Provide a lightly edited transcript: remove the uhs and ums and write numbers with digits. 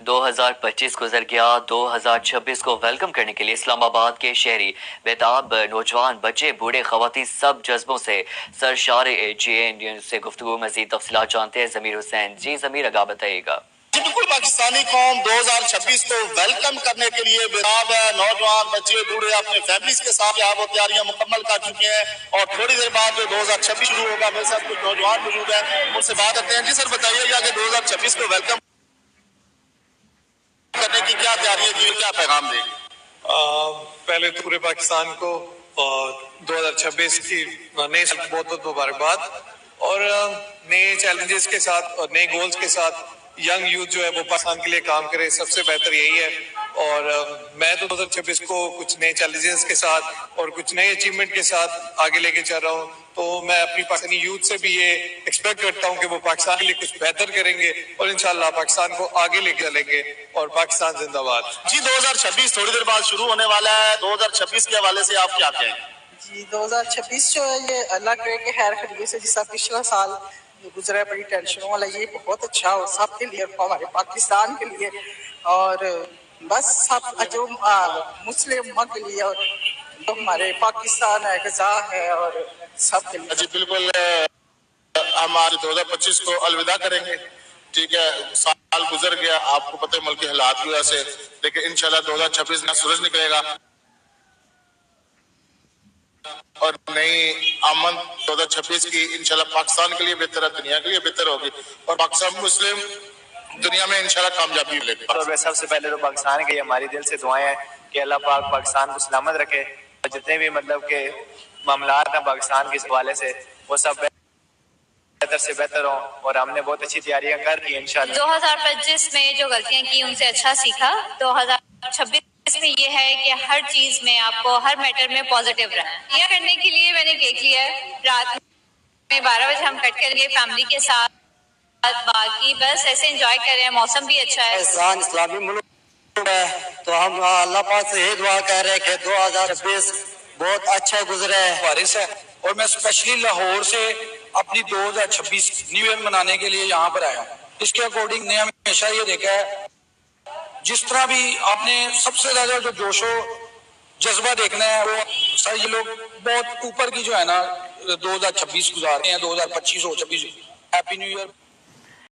2025 गुजर गया। 2026 को वेलकम करने के लिए इस्लामाबाद के शहरी बेताब नौजवान, बच्चे, बूढ़े, खवातीन सब जज्बों से सरशार GNU से गुफ्तगू। मजीद तफसीलात जानते हैं जमीर हुसैन। जी जमीर, आगाह बताइएगा। बिल्कुल, पाकिस्तानी कौम 2026 को वेलकम करने के लिए बेताब है। नौजवान, बच्चे, बूढ़े अपने फैमिलीज के साथ यहाँ वो तैयारियां मुकम्मल कर चुके हैं और थोड़ी देर बाद जो 2026 शुरू होगा, मेरे साथ कुछ नौजवान मौजूद हैं, उनसे बात करते हैं। जी सर, बताइएगा कि 2026 को वेलकम करने की क्या तैयारियां की, क्या पैगाम देंगे? पहले तो पूरे पाकिस्तान को 2026 की नए साल की बहुत बहुत मुबारकबाद और नए चैलेंजेस के साथ और नए गोल्स के साथ यंग यूथ जो है वो पाकिस्तान के लिए काम करे, सबसे बेहतर यही है। और मैं तो 2026 को कुछ नए चैलेंजेस के साथ और कुछ नए अचीवमेंट के साथ आगे लेके चल रहा हूँ। तो मैं अपनी पाकिस्तानी यूथ से भी ये एक्सपेक्ट करता हूँ कि वो पाकिस्तान के लिए कुछ बेहतर करेंगे और इंशाल्लाह पाकिस्तान को आगे लेके चलेंगे। और पाकिस्तान जिंदाबाद। जी, 2026 थोड़ी देर बाद शुरू होने वाला है। 2026 के हवाले से आप क्या कहेंगे? जी, 2026 जो है ये अल्लाह करे कि खैर खरीदे से, जिसका पिछला साल गुजरा है बड़ी टेंशनों वाला, ये बहुत अच्छा हो सब के लिए, हमारे पाकिस्तान के लिए और बस सब जो मुस्लिम उम्मा के लिए और जो हमारे पाकिस्तान है, गजा है और सब के लिए। जी बिल्कुल, हम आज 2025 को अलविदा करेंगे। ठीक है, साल गुजर गया, आपको पता है मुल्क के हालात की वजह से, लेकिन इंशाल्लाह 2026 में सूरज निकलेगा और नई आमद 2026 की इंशाल्लाह पाकिस्तान के लिए बेहतर है, दुनिया के लिए बेहतर होगी और पाकिस्तान मुस्लिम दुनिया में इंशाल्लाह कामयाबी मिलेगी। तो सबसे पहले तो पाकिस्तान के लिए हमारी दिल से दुआएं हैं कि अल्लाह पाक पाकिस्तान को सलामत रखे और जितने भी मतलब के मामलात हैं पाकिस्तान के हवाले से वो सब बेहतर से बेहतर हो और हमने बहुत अच्छी तैयारियां कर रही है इंशाल्लाह। 2025 में जो गलतियां की उनसे अच्छा सीखा। 2026 में ये है कि हर चीज में आपको हर मैटर में पॉजिटिव रहना। यह करने के लिए मैंने केक लिया है, रात में 12 बजे हम कट करेंगे फैमिली के साथ। बाकी बस ऐसे एंजॉय कर रहे हैं, मौसम भी अच्छा है। इस्लामी मुल्क है तो हम अल्लाह पाक से यही दुआ कर रहे हैं कि 2026 बहुत अच्छा गुजरे। बारिश है और मैं स्पेशली लाहौर से अपनी 2026 न्यू ईयर मनाने के लिए यहाँ पर आया हूँ। इसके अकॉर्डिंग ने हमेशा ये देखा है, जिस तरह भी आपने सबसे ज्यादा जो जोशो जज्बा देखना है वो सर ये लोग बहुत ऊपर की जो है ना 2026 गुजार रहे हैं। 2025 हो 26 हैप्पी न्यू ईयर।